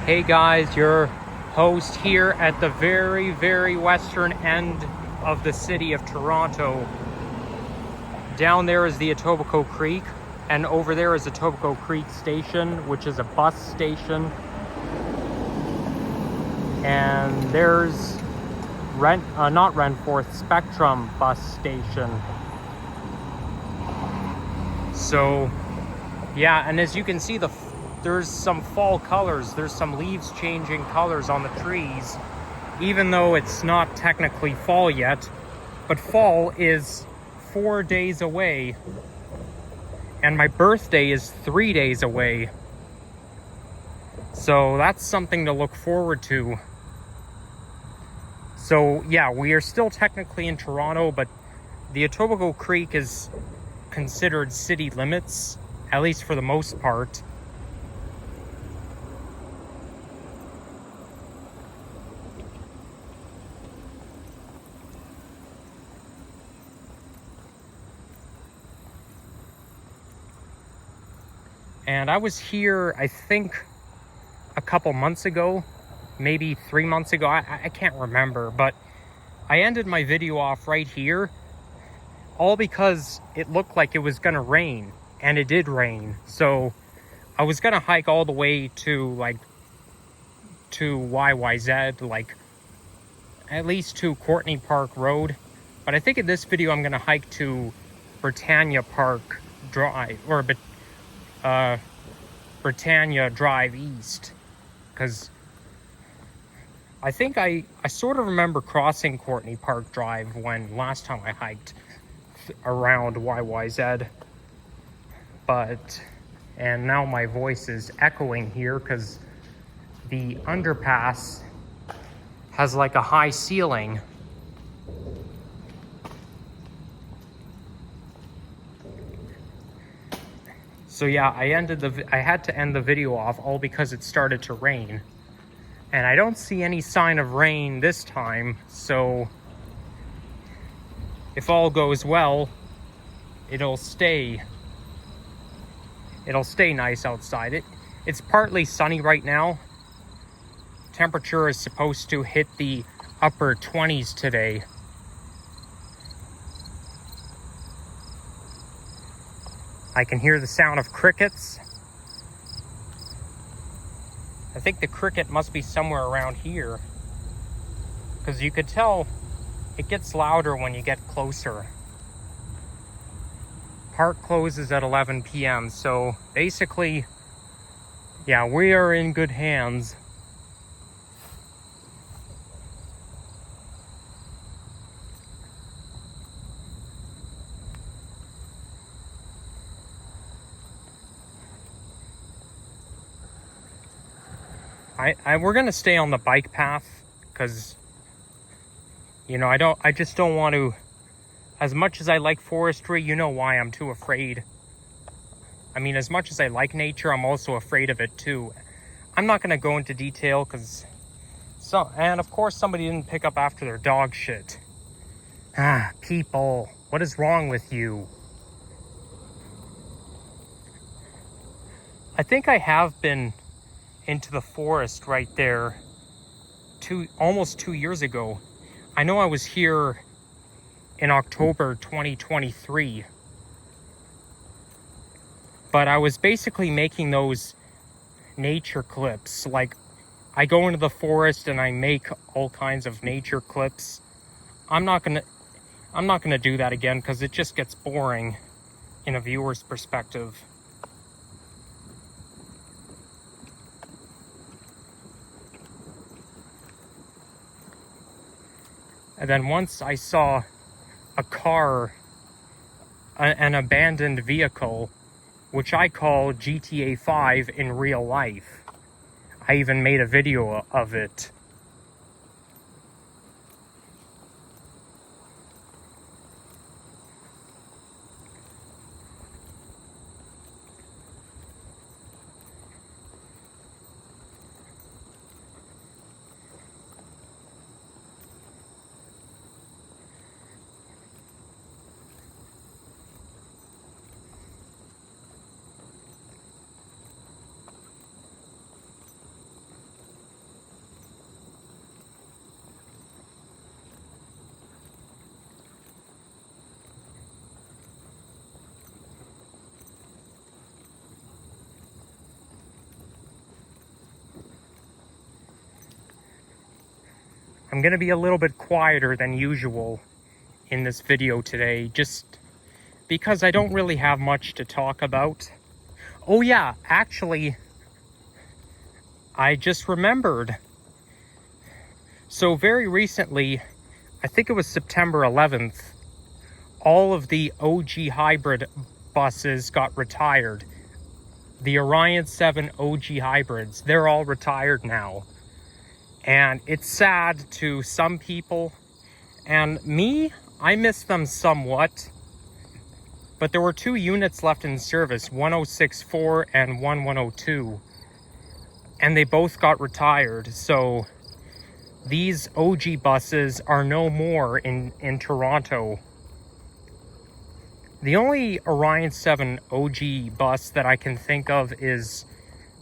Hey guys, your host here at the very western end of the city of Toronto. Down there is the Etobicoke Creek, and over there is Etobicoke Creek Station, which is a bus station. And there's not Renforth, Spectrum bus station. So, yeah, and as you can see, there's some fall colors. There's some leaves changing colors on the trees, even though it's not technically fall yet. But fall is 4 days away, and my birthday is 3 days away. So that's something to look forward to. So yeah, we are still technically in Toronto, but the Etobicoke Creek is considered city limits, at least for the most part. And I was here, I think, a couple months ago, maybe 3 months ago. I can't remember, but I ended my video off right here, all because it looked like it was gonna rain, and it did rain. So I was gonna hike all the way to YYZ, like at least to Courtney Park Road. But I think in this video I'm gonna hike to Britannia Park Drive, or Britannia Drive East, because I think I sort of remember crossing Courtney Park Drive when last time I hiked around YYZ. And now my voice is echoing here because the underpass has like a high ceiling. So yeah, I had to end the video off all because it started to rain. And I don't see any sign of rain this time, so if all goes well, it'll stay nice outside. It's partly sunny right now. Temperature is supposed to hit the upper 20s today. I can hear the sound of crickets. I think the cricket must be somewhere around here, because you could tell it gets louder when you get closer. Park closes at 11 p.m. So basically, yeah, we are in good hands. We're gonna stay on the bike path because, you know, I just don't want to, as much as I like forestry, you know why I'm too afraid. I mean, as much as I like nature, I'm also afraid of it too. I'm not gonna go into detail because and of course somebody didn't pick up after their dog shit. People, what is wrong with you? I think I have been into the forest right there almost 2 years ago. I know I was here in October 2023, but I was basically making those nature clips. Like, I go into the forest and I make all kinds of nature clips. I'm not gonna do that again because it just gets boring in a viewer's perspective. And then once I saw a car, an abandoned vehicle, which I call GTA 5 in real life. I even made a video of it. I'm going to be a little bit quieter than usual in this video today, just because I don't really have much to talk about. Oh yeah, actually, I just remembered. So very recently, I think it was September 11th, all of the OG hybrid buses got retired. The Orion 7 OG hybrids, they're all retired now. And it's sad to some people, and me, I miss them somewhat. But there were 2 units left in service, 1064 and 1102. And they both got retired, so these OG buses are no more in Toronto. The only Orion 7 OG bus that I can think of is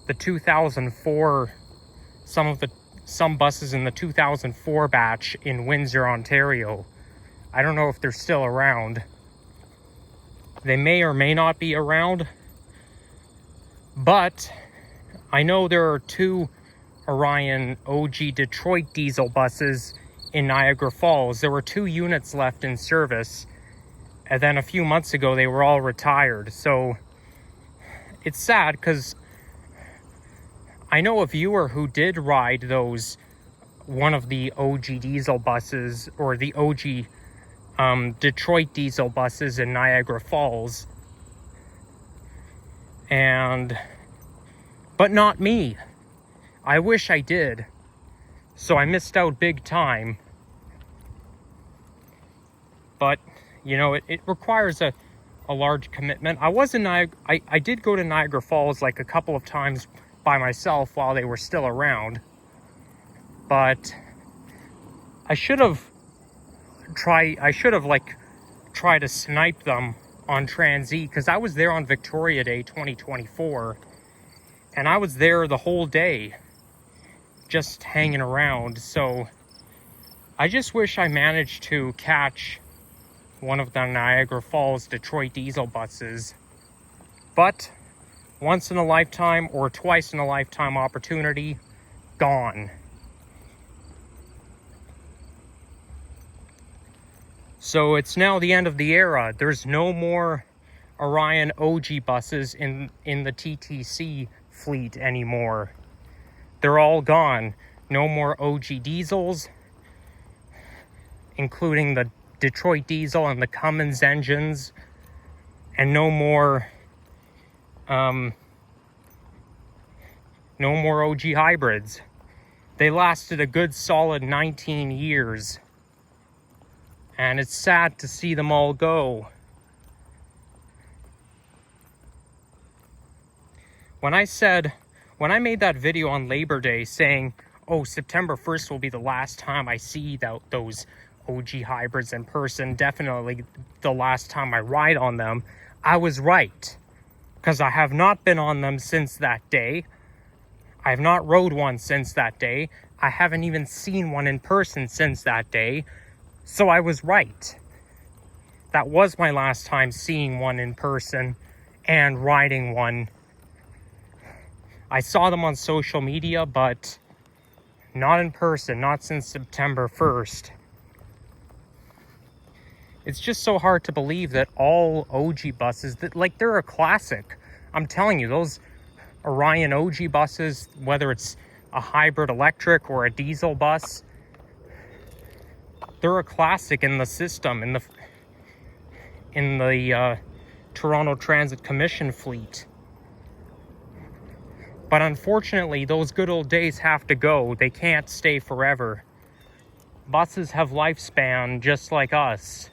the 2004, some buses in the 2004 batch in Windsor, Ontario. I don't know if they're still around. They may or may not be around, but I know there are 2 Orion OG Detroit diesel buses in Niagara Falls. There were 2 units left in service, and then a few months ago they were all retired. So it's sad because I know a viewer who did ride one of the OG diesel buses, or the OG Detroit diesel buses in Niagara Falls, but not me. I wish I did, so I missed out big time. But you know, it requires a large commitment. I did go to Niagara Falls like a couple of times by myself while they were still around, but I should have tried to snipe them on Transy, because I was there on Victoria Day 2024, and I was there the whole day just hanging around. So I just wish I managed to catch one of the Niagara Falls Detroit diesel buses. But once in a lifetime or twice in a lifetime opportunity, gone. So it's now the end of the era. There's no more Orion OG buses in the TTC fleet anymore. They're all gone. No more OG diesels, including the Detroit diesel and the Cummins engines, and no more OG hybrids. They lasted a good solid 19 years, and it's sad to see them all go. When I made that video on Labor Day saying, oh, September 1st will be the last time I see those OG hybrids in person, definitely the last time I ride on them, I was right. Because I have not been on them since that day. I have not rode one since that day. I haven't even seen one in person since that day. So I was right. That was my last time seeing one in person and riding one. I saw them on social media, but not in person, not since September 1st. It's just so hard to believe that all OG buses, they're a classic. I'm telling you, those Orion OG buses, whether it's a hybrid electric or a diesel bus, they're a classic in the system, in the Toronto Transit Commission fleet. But unfortunately, those good old days have to go. They can't stay forever. Buses have lifespan just like us.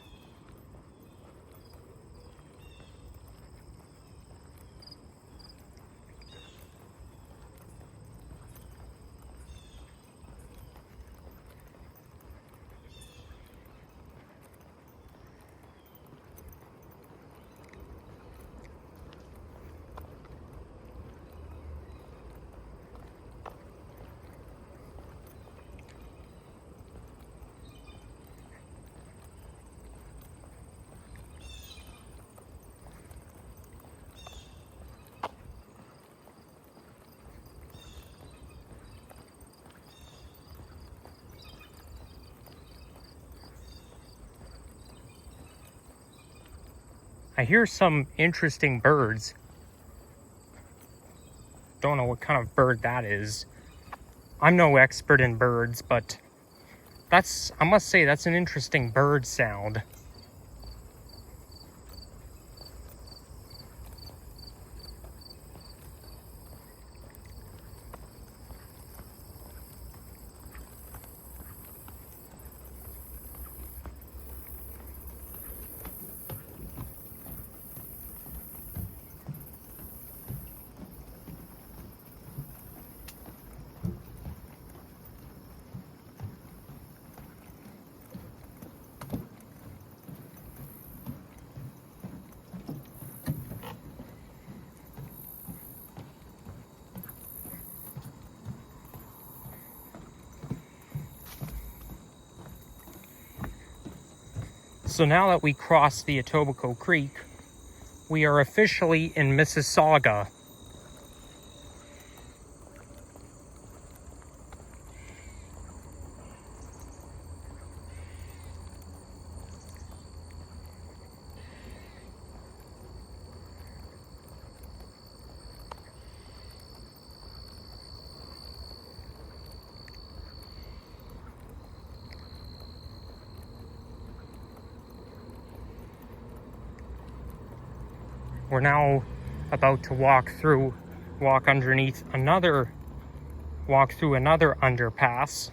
I hear some interesting birds. Don't know what kind of bird that is. I'm no expert in birds, but I must say, that's an interesting bird sound. So now that we crossed the Etobicoke Creek, we are officially in Mississauga. We're now about to walk through another underpass.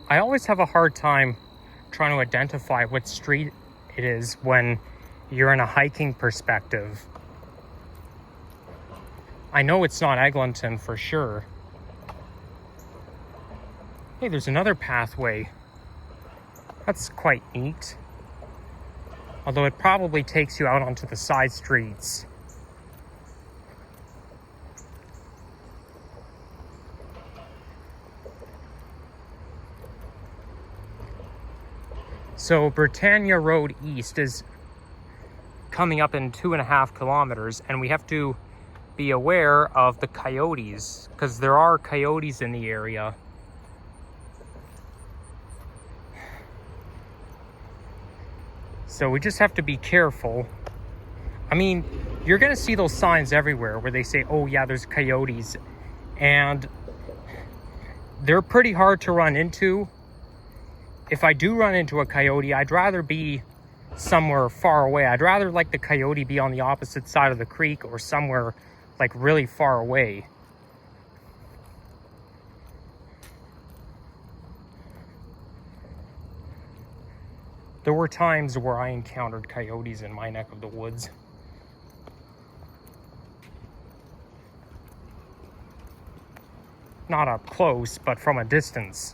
I always have a hard time trying to identify what street it is when you're in a hiking perspective. I know it's not Eglinton for sure. Hey, there's another pathway. That's quite neat. Although it probably takes you out onto the side streets. So Britannia Road East is coming up in 2.5 kilometers, and we have to be aware of the coyotes, because there are coyotes in the area. So we just have to be careful. I mean, you're gonna see those signs everywhere where they say, oh yeah, there's coyotes, and they're pretty hard to run into. If I do run into a coyote, I'd rather be somewhere far away. I'd rather like the coyote be on the opposite side of the creek or somewhere like really far away. There were times where I encountered coyotes in my neck of the woods. Not up close, but from a distance.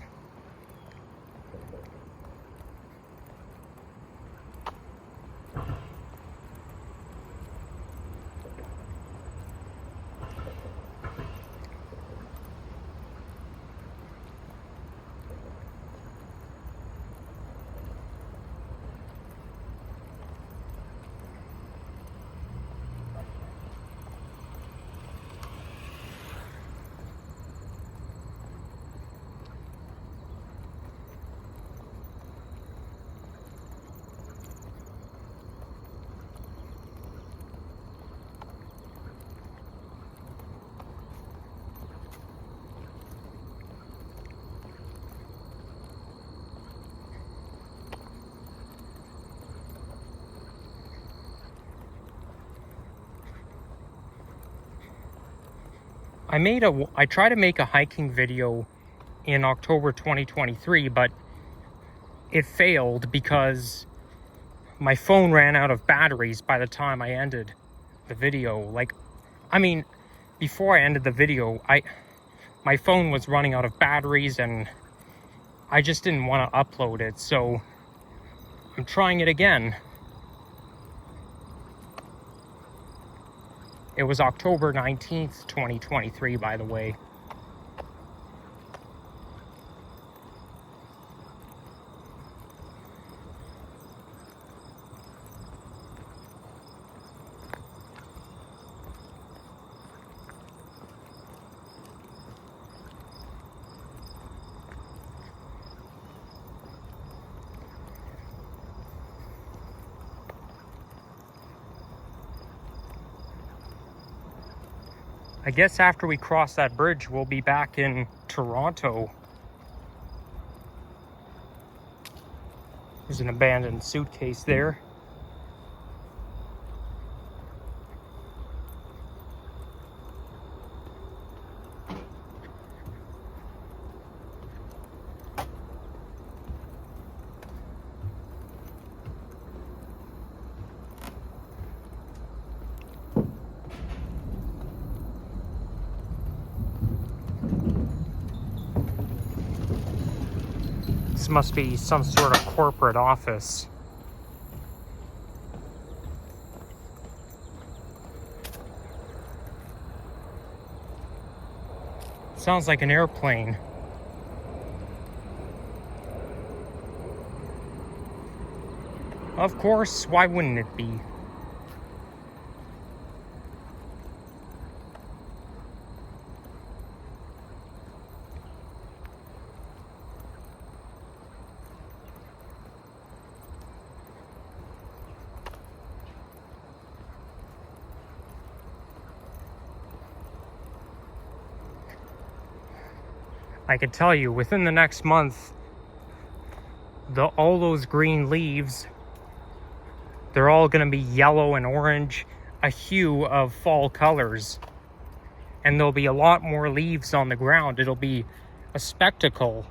I tried to make a hiking video in October 2023, but it failed because my phone ran out of batteries by the time I ended the video. Before I ended the video, my phone was running out of batteries and I just didn't want to upload it, so I'm trying it again. It was October 19th, 2023, by the way. I guess after we cross that bridge, we'll be back in Toronto. There's an abandoned suitcase there. This must be some sort of corporate office. Sounds like an airplane. Of course, why wouldn't it be? I can tell you, within the next month, all those green leaves, they're all going to be yellow and orange, a hue of fall colors. And there'll be a lot more leaves on the ground. It'll be a spectacle.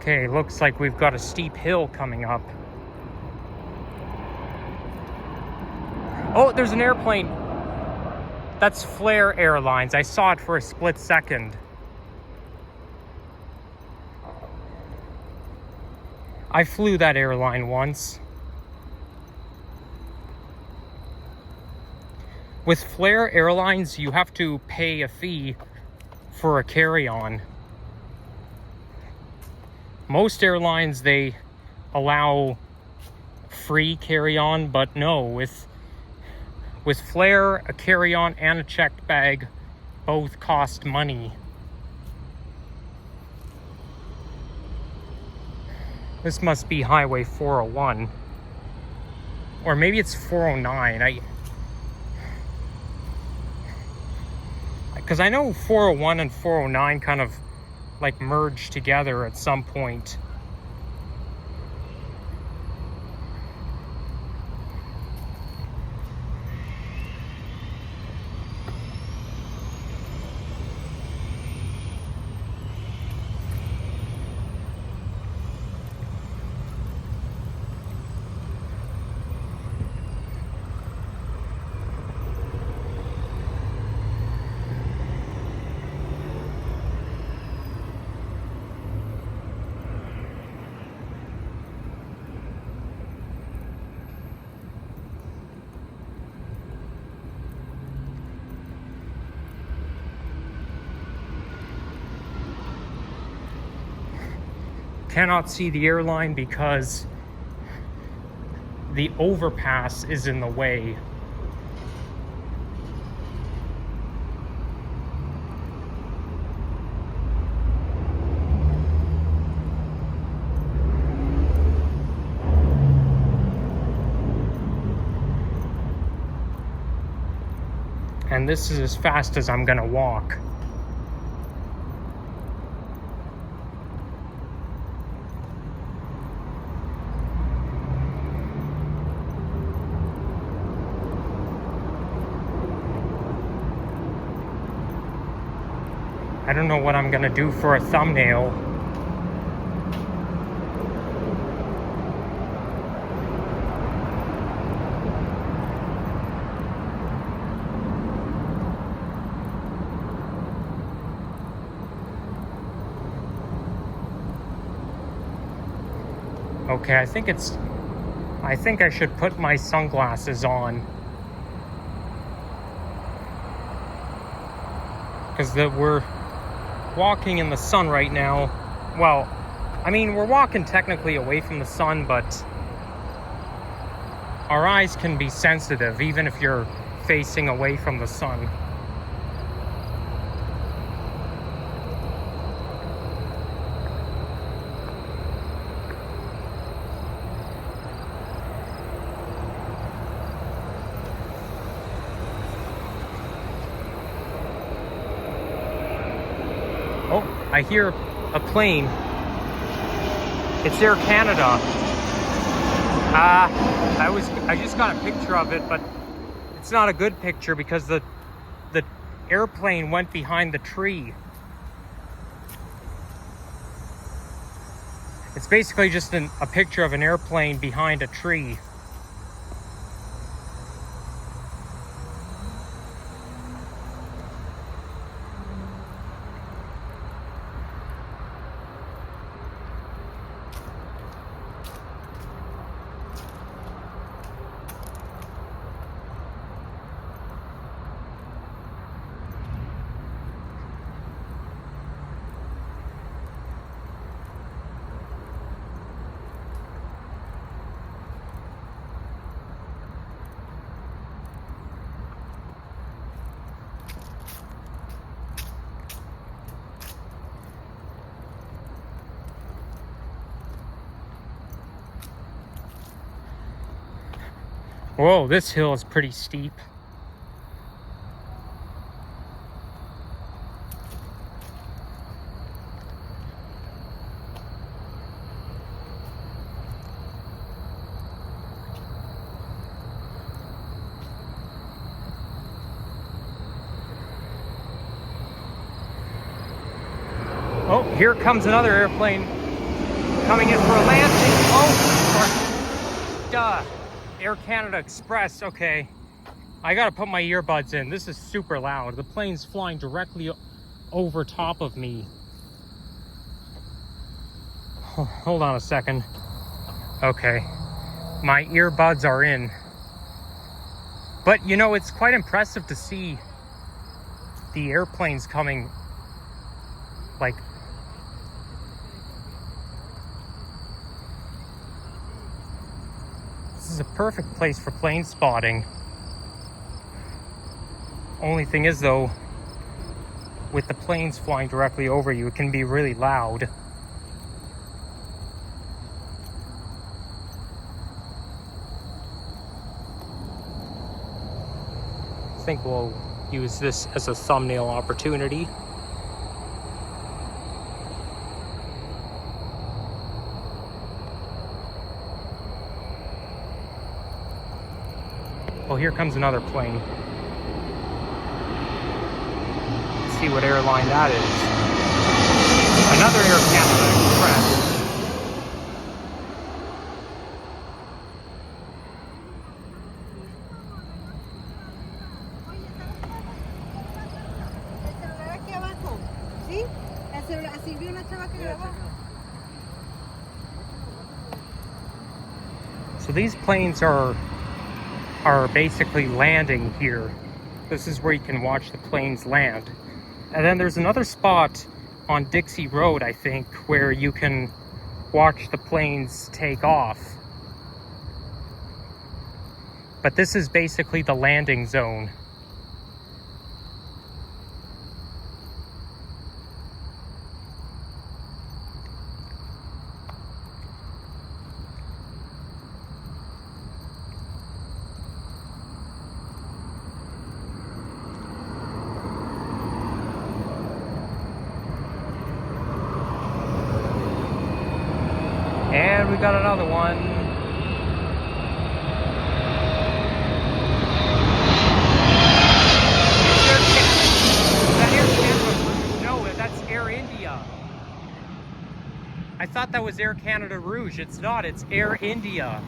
Okay, looks like we've got a steep hill coming up. Oh, there's an airplane. That's Flair Airlines. I saw it for a split second. I flew that airline once. With Flair Airlines, you have to pay a fee for a carry-on. Most airlines, they allow free carry-on, but no, with Flair, a carry-on and a checked bag both cost money. This must be Highway 401. Or maybe it's 409. Because I know 401 and 409 kind of like merge together at some point. Cannot see the airline because the overpass is in the way. And this is as fast as I'm gonna walk. I don't know what I'm gonna do for a thumbnail. Okay, I think I should put my sunglasses on. Because we're walking in the sun right now. Well, I mean, we're walking technically away from the sun, but our eyes can be sensitive even if you're facing away from the sun. Oh, I hear a plane. It's Air Canada. I just got a picture of it, but it's not a good picture because the airplane went behind the tree. It's basically just a picture of an airplane behind a tree. Whoa, this hill is pretty steep. Oh, here comes another airplane coming in for a landing. Oh, duh. Air Canada Express. Okay, I gotta put my earbuds in. This is super loud. The plane's flying directly over top of me. Hold on a second. Okay, my earbuds are in. But you know, it's quite impressive to see the airplanes coming like this is a perfect place for plane spotting. Only thing is though, with the planes flying directly over you, it can be really loud. I think we'll use this as a thumbnail opportunity. Well, here comes another plane. Let's see what airline that is. Another Air Canada Express. So these planes are basically landing here. This is where you can watch the planes land. And then there's another spot on Dixie Road, I think, where you can watch the planes take off. But this is basically the landing zone. And we got another one. Is that Air Canada? No, that's Air India. I thought that was Air Canada Rouge. It's not, it's Air India.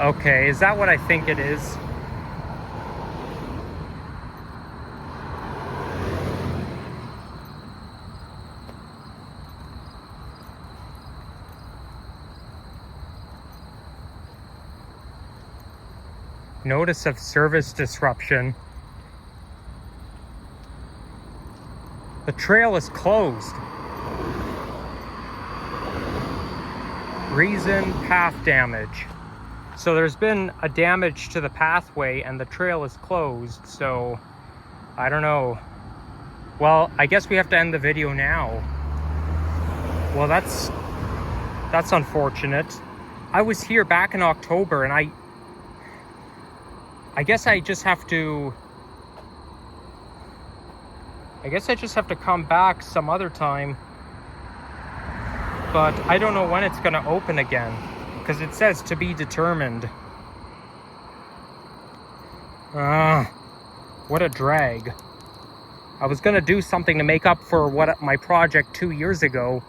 Okay, is that what I think it is? Notice of service disruption. The trail is closed. Reason, path damage. So there's been a damage to the pathway and the trail is closed, so I don't know. Well, I guess we have to end the video now. Well, that's unfortunate. I was here back in October and I guess I just have to come back some other time. But I don't know when it's going to open again, because it says to be determined. What a drag. I was going to do something to make up for what my project 2 years ago,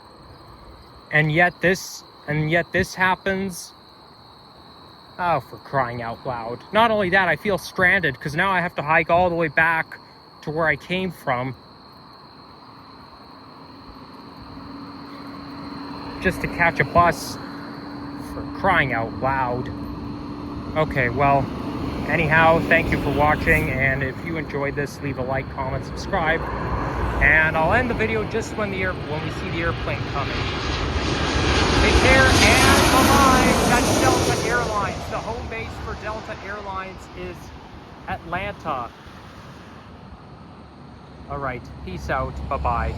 and yet this happens. Oh, for crying out loud. Not only that, I feel stranded because now I have to hike all the way back to where I came from just to catch a bus. For crying out loud. Okay, well, anyhow, thank you for watching, and if you enjoyed this, leave a like, comment, subscribe, and I'll end the video just when we see the airplane coming. Take care, and bye-bye. That's Delta Airlines. The home base for Delta Airlines is Atlanta. All right, peace out, bye-bye.